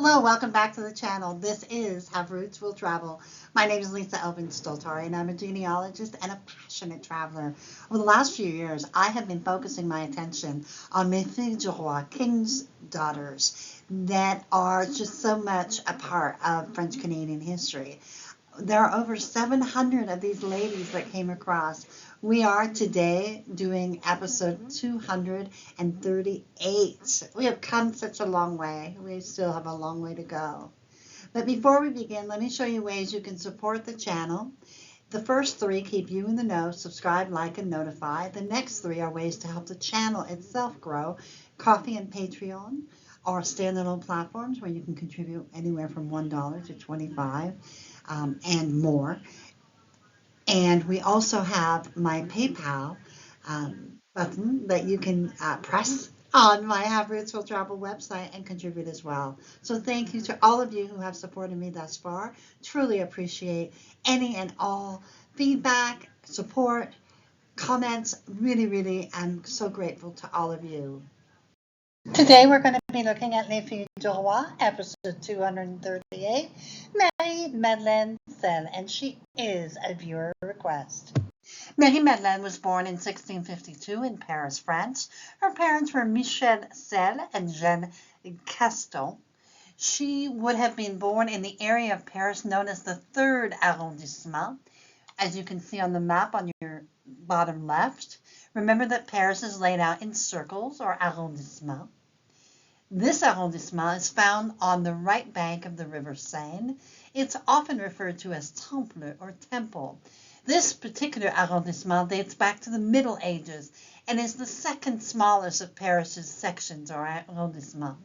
Hello, welcome back to the channel. This is Have Roots Will Travel. My name is Lisa Elvin Stoltari, and I'm a genealogist and a passionate traveler. Over the last few years, I have been focusing my attention on mes filles du roi, king's daughters, that are just so much a part of French Canadian history. There are over 700 of these ladies that came across. We are today doing episode 238. We have come such a long way. We still have a long way to go. But before we begin, let me show you ways you can support the channel. The first three keep you in the know: subscribe, like, and notify. The next three are ways to help the channel itself grow: Coffee and Patreon, or standalone platforms where you can contribute anywhere from $1 to $25 and more. And we also have my PayPal button that you can press on my Have Roots Will Travel website and contribute as well. So thank you to all of you who have supported me thus far. Truly appreciate any and all feedback, support, comments. Really, I'm so grateful to all of you. Today we're going to be looking at Les Filles du Roi, episode 238, Madeleine, and she is a viewer request. Madeleine was born in 1652 in Paris, France. Her parents were Michel Selle and Jeanne Caston. She would have been born in the area of Paris known as the 3rd arrondissement, as you can see on the map on your bottom left. Remember that Paris is laid out in circles or arrondissements. This arrondissement is found on the right bank of the river Seine. It's often referred to as Temple or Temple. This particular arrondissement dates back to the Middle Ages and is the second smallest of Paris's sections or arrondissements.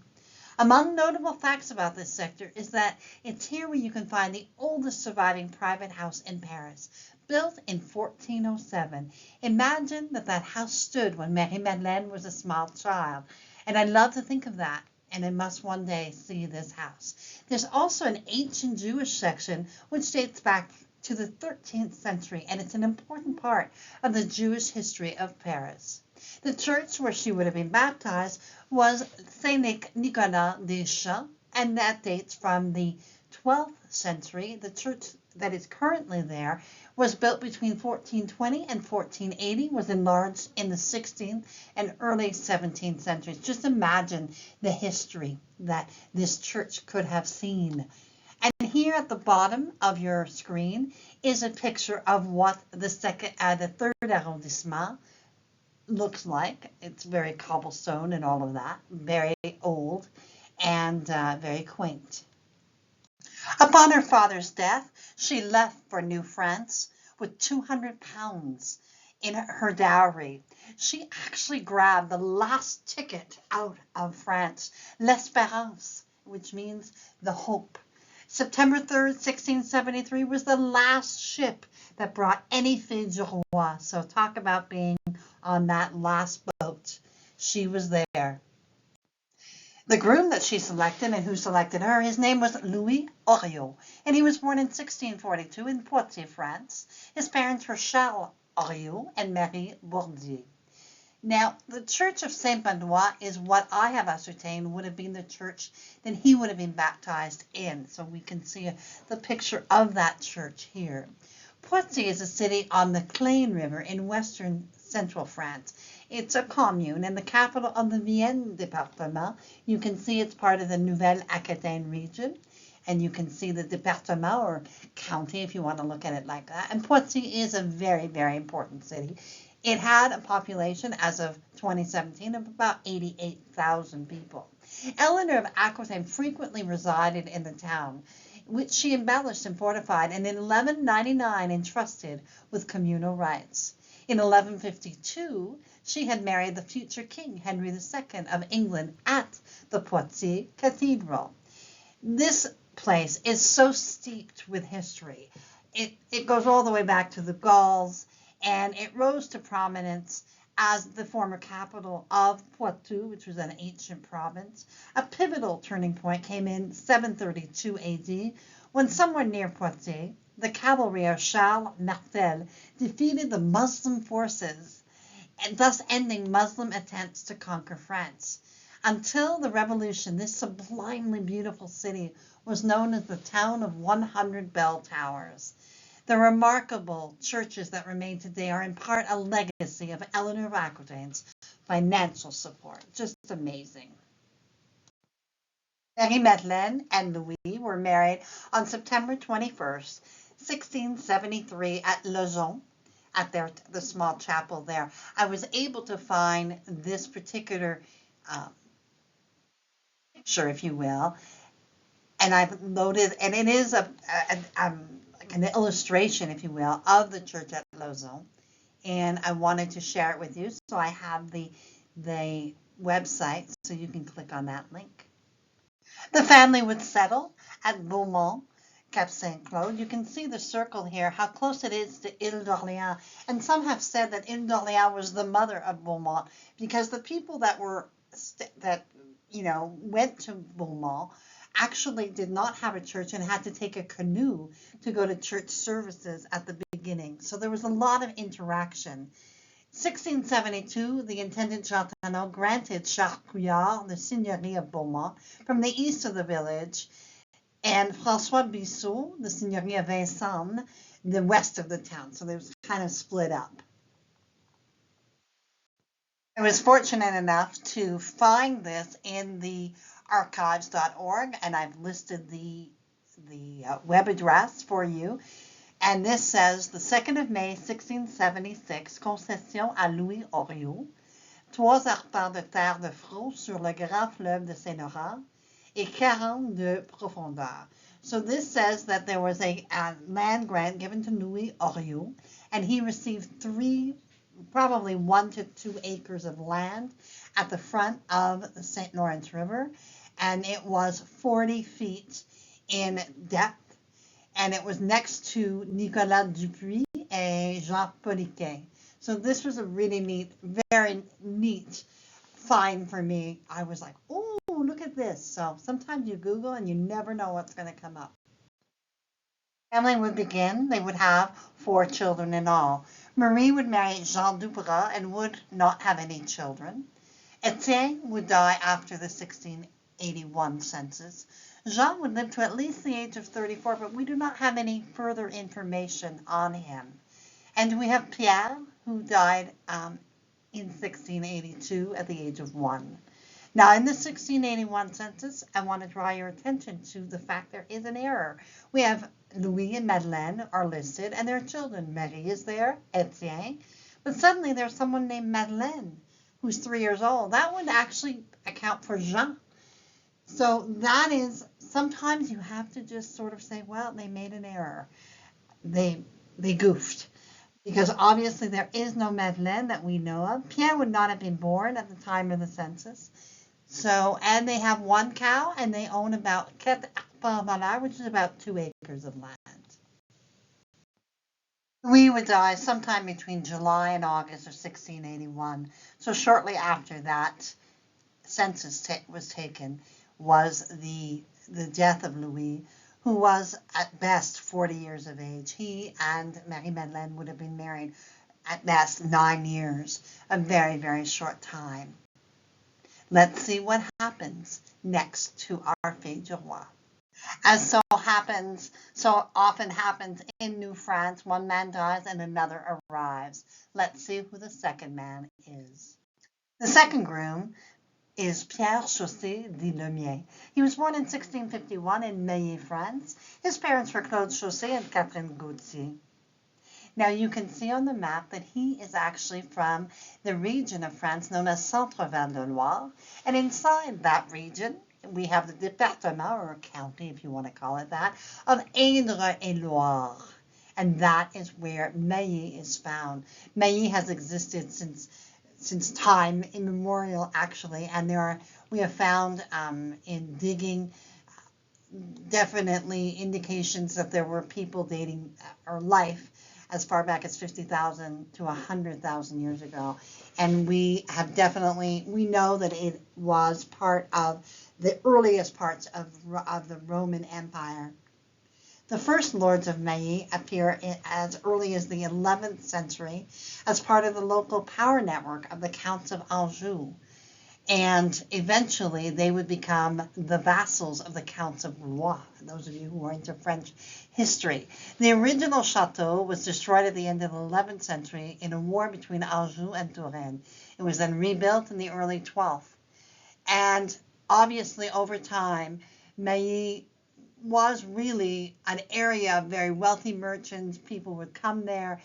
Among notable facts about this sector is that it's here where you can find the oldest surviving private house in Paris, built in 1407. Imagine that house stood when Marie-Madeleine was a small child. And I love to think of that, and I must one day see this house. There's also an ancient Jewish section which dates back to the 13th century, and it's an important part of the Jewish history of Paris. The church where she would have been baptized was Saint-Nicolas des Champs, and that dates from the 12th century. The church that is currently there was built between 1420 and 1480, was enlarged in the 16th and early 17th centuries. Just imagine the history that this church could have seen. And here at the bottom of your screen is a picture of what the 3rd arrondissement looks like. It's very cobblestone and all of that, very old and very quaint. Upon her father's death, she left for New France with 200 pounds in her dowry. She actually grabbed the last ticket out of France, l'Espérance, which means the hope. September 3rd, 1673 was the last ship that brought any filles du roi. So talk about being on that last boat. She was there. The groom that she selected and who selected her, his name was Louis Oriot, and he was born in 1642 in Poitiers, France. His parents were Charles Oriot and Marie Bourdieu. Now, the Church of Saint-Benoît is what I have ascertained would have been the church that he would have been baptized in. So we can see the picture of that church here. Poitiers is a city on the Claine River in western central France. It's a commune and the capital of the Vienne department. You can see it's part of the Nouvelle-Aquitaine region. And you can see the département or county if you want to look at it like that. And Poitiers is a very important city. It had a population as of 2017 of about 88,000 people. Eleanor of Aquitaine frequently resided in the town, which she embellished and fortified, and in 1199 entrusted with communal rights. In 1152, she had married the future king, Henry II of England, at the Poitiers Cathedral. This place is so steeped with history. It goes all the way back to the Gauls, and it rose to prominence as the former capital of Poitou, which was an ancient province. A pivotal turning point came in 732 AD, when somewhere near Poitiers, the cavalry of Charles Martel defeated the Muslim forces, and thus ending Muslim attempts to conquer France. Until the Revolution, this sublimely beautiful city was known as the town of 100 bell towers. The remarkable churches that remain today are in part a legacy of Eleanor of Aquitaine's financial support. Just amazing. Madeleine and Louis were married on September 21st, 1673 at Lauzon, at the small chapel there. I was able to find this particular picture, if you will, and I've loaded, and it is an illustration, if you will, of the church at Lauzon, and I wanted to share it with you, so I have the website, so you can click on that link. The family would settle at Beaumont, Cap Saint-Claude. You can see the circle here, how close it is to Ile d'Orléans. And some have said that Ile d'Orléans was the mother of Beaumont, because the people that went to Beaumont actually did not have a church and had to take a canoe to go to church services at the beginning. So there was a lot of interaction. 1672, the intendant Jean Tannot granted Charcouillard the seigneurie of Beaumont from the east of the village, and François Bissot the seigneurie of Vincennes, the west of the town. So they was kind of split up. I was fortunate enough to find this in the archives.org, and I've listed the web address for you. And this says, the 2nd of May, 1676, concession à Louis Oriot, 3 arpents de terre de front sur le grand fleuve de Saint-Henri, et 40 de profondeur. So this says that there was a land grant given to Louis Oriot, and he received probably 1 to 2 acres of land at the front of the St. Lawrence River, and it was 40 feet in depth. And it was next to Nicolas Dupuis and Jean Poliquet. So this was a really neat, very neat find for me. I was like, oh, look at this. So sometimes you Google and you never know what's going to come up. Family would begin. They would have 4 children in all. Marie would marry Jean Duprat and would not have any children. Etienne would die after the 1681 census. Jean would live to at least the age of 34, but we do not have any further information on him. And we have Pierre, who died in 1682 at the age of 1. Now, in the 1681 census, I want to draw your attention to the fact there is an error. We have Louis and Madeleine are listed, and their children. Marie is there, Etienne, but suddenly there's someone named Madeleine, who's 3 years old. That would actually account for Jean. So that is, sometimes you have to just sort of say, well, they made an error. They goofed. Because obviously there is no Madeleine that we know of. Pierre would not have been born at the time of the census. So, and they have 1 cow, and they own about 4 arpents, which is about 2 acres of land. Louis would die sometime between July and August of 1681. So shortly after that census was taken, was the death of Louis, who was at best 40 years of age. He and Marie-Madeleine would have been married at best 9 years, a very, very short time. Let's see what happens next to our Fille du Roi. As so often happens in New France, 1 man dies and another arrives. Let's see who the second man is. The second groom is Pierre Chaussé de LeMay. He was born in 1651 in Mailly, France. His parents were Claude Chaussé and Catherine Gauthier. Now you can see on the map that he is actually from the region of France known as Centre-Val de Loire, and inside that region we have the département, or county if you want to call it that, of Indre-et-Loire, and that is where Mailly is found. Mailly has existed since time immemorial, actually, and we have found in digging definitely indications that there were people dating or life as far back as 50,000 to 100,000 years ago, and we know that it was part of the earliest parts of the Roman Empire. The first lords of Mailly appear as early as the 11th century as part of the local power network of the Counts of Anjou. And eventually they would become the vassals of the Counts of Blois, those of you who are into French history. The original chateau was destroyed at the end of the 11th century in a war between Anjou and Touraine. It was then rebuilt in the early 12th. And obviously over time, Mailly was really an area of very wealthy merchants. People would come there.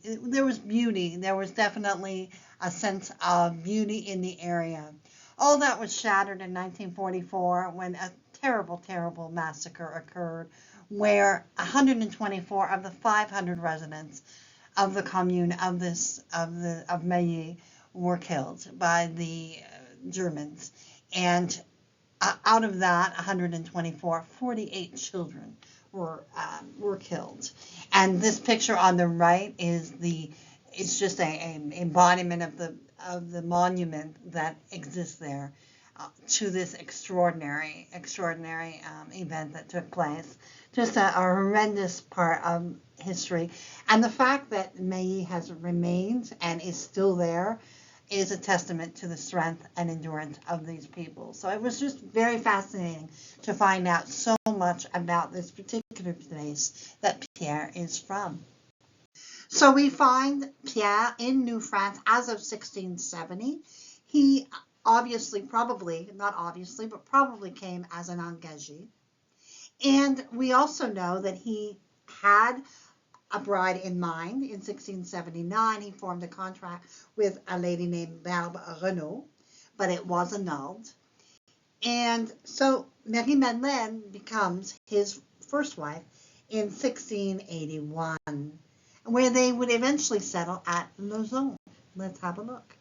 There was beauty. There was definitely a sense of beauty in the area. All that was shattered in 1944 when a terrible, terrible massacre occurred where 124 of the 500 residents of the commune of Mailly were killed by the Germans. And out of that 124, 48 children were killed. And this picture on the right is it's just an embodiment of the monument that exists there to this extraordinary event that took place. Just a horrendous part of history. And the fact that Mailly has remained and is still there is a testament to the strength and endurance of these people. So it was just very fascinating to find out so much about this particular place that Pierre is from. So we find Pierre in New France as of 1670. He obviously, probably, not obviously, but probably came as an engagé. And we also know that he had a bride in mind. In 1679, he formed a contract with a lady named Barbe Renaud, but it was annulled. And so Marie-Madeleine becomes his first wife in 1681, where they would eventually settle at Lauzon. Let's have a look.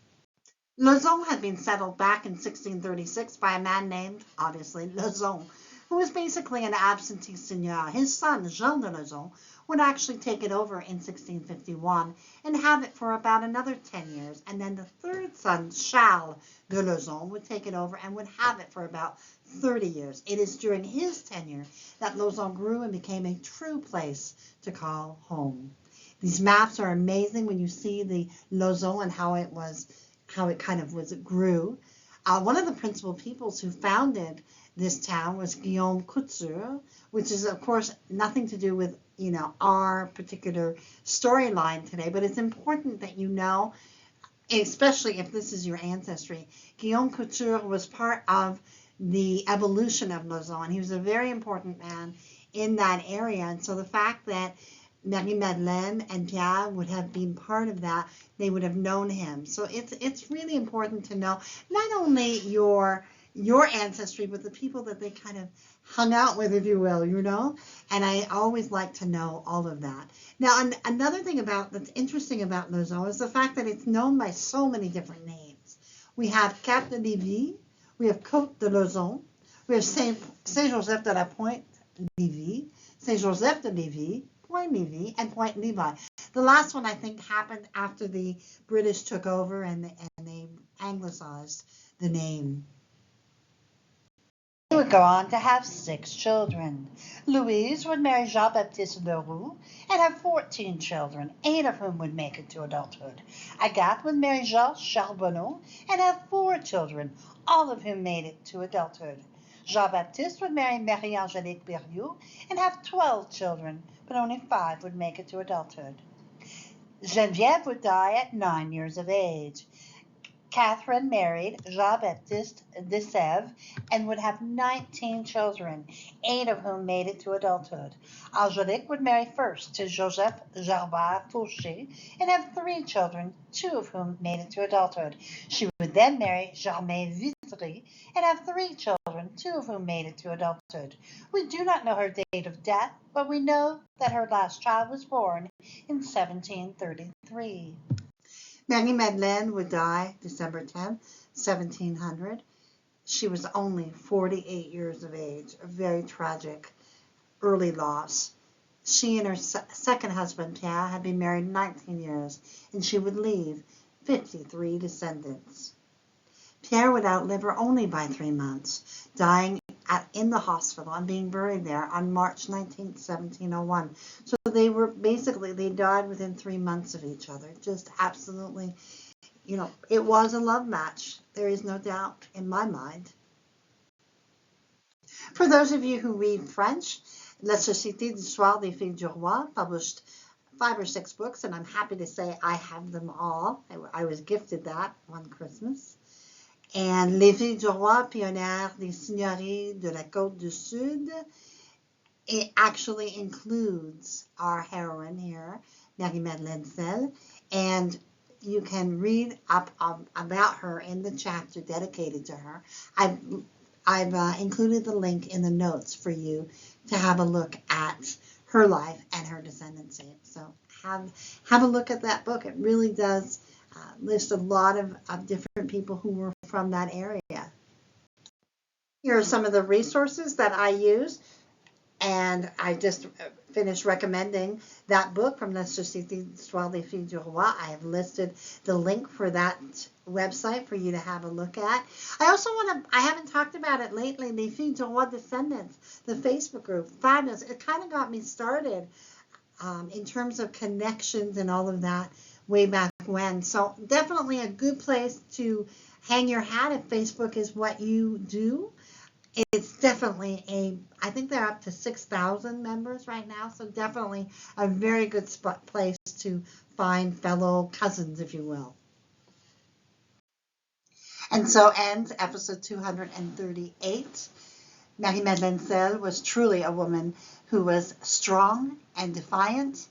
Lauzon had been settled back in 1636 by a man named, obviously, Lauzon, who was basically an absentee seigneur. His son, Jean de Lauzon, would actually take it over in 1651 and have it for about another 10 years. And then the third son, Charles de Lauzon, would take it over and would have it for about 30 years. It is during his tenure that Lauzon grew and became a true place to call home. These maps are amazing when you see the Lauzon and how it grew. One of the principal peoples who founded this town was Guillaume Couture, which is, of course, nothing to do with, our particular storyline today, but it's important that you know, especially if this is your ancestry. Guillaume Couture was part of the evolution of Lauzon. He was a very important man in that area, and so the fact that Marie-Madeleine and Pierre would have been part of that, they would have known him. So it's really important to know not only your ancestry, but the people that they kind of hung out with, if you will, and I always like to know all of that. Now, another thing that's interesting about Lauzon is the fact that it's known by so many different names. We have Cap de Lévis, we have Côte de Lauzon, we have Saint-Joseph de la Pointe Lévis, Saint-Joseph de Lévis, Point Lévis, and Point Levi. The last one, I think, happened after the British took over and they anglicized the name. They would go on to have 6 children. Louise would marry Jean-Baptiste Leroux and have 14 children, 8 of whom would make it to adulthood. Agathe would marry Georges Charbonneau and have 4 children, all of whom made it to adulthood. Jean-Baptiste would marry Marie-Angélique Berriot and have 12 children, but only 5 would make it to adulthood. Geneviève would die at 9 years of age. Catherine married Jean-Baptiste de Sèvres and would have 19 children, 8 of whom made it to adulthood. Angélique would marry first to Joseph Gerbert Fauché and have 3 children, 2 of whom made it to adulthood. She would then marry Germain Vitry and have 3 children, 2 of whom made it to adulthood. We do not know her date of death, but we know that her last child was born in 1733. Marie-Madeleine would die December 10, 1700. She was only 48 years of age, a very tragic early loss. She and her second husband, Pierre, had been married 19 years, and she would leave 53 descendants. Pierre would outlive her only by 3 months, dying in the hospital and being buried there on March 19, 1701. So they died within 3 months of each other. Just absolutely you know, it was a love match. There is no doubt in my mind. For those of you who read French, La Société d'Histoire des Filles du Roi published 5 or 6 books, and I'm happy to say I have them all. I was gifted that one Christmas. And Les Filles du Roi, Pionnières des Seigneuries de la Côte du Sud, it actually includes our heroine here, Madeleine, and you can read up about her in the chapter dedicated to her. I've included the link in the notes for you to have a look at her life and her descendancy. So have a look at that book. It really does list a lot of different people who were from that area. Here are some of the resources that I use. And I just finished recommending that book from La Société d'Histoire des Filles du Roi. I have listed the link for that website for you to have a look at. I haven't talked about it lately, Les Filles du Roi Descendants, the Facebook group. Fabulous. It kind of got me started in terms of connections and all of that way back when. So definitely a good place to hang your hat if Facebook is what you do. It's definitely I think they're up to 6,000 members right now, so definitely a very good place to find fellow cousins, if you will. And so ends episode 238. Marie-Madeleine was truly a woman who was strong and defiant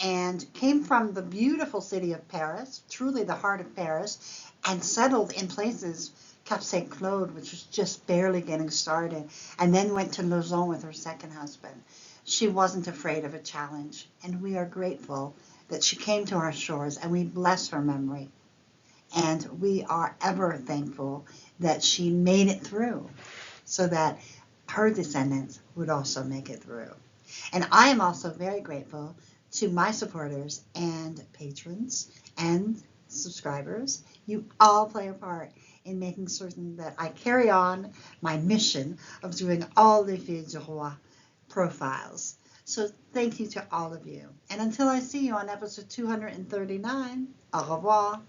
and came from the beautiful city of Paris, truly the heart of Paris, and settled in places Cap Saint-Claude, which was just barely getting started, and then went to Lauzon with her second husband. She wasn't afraid of a challenge, and we are grateful that she came to our shores, and we bless her memory. And we are ever thankful that she made it through so that her descendants would also make it through. And I am also very grateful to my supporters and patrons and subscribers. You all play a part in making certain that I carry on my mission of doing all the Filles du Roi profiles. So thank you to all of you. And until I see you on episode 239, au revoir.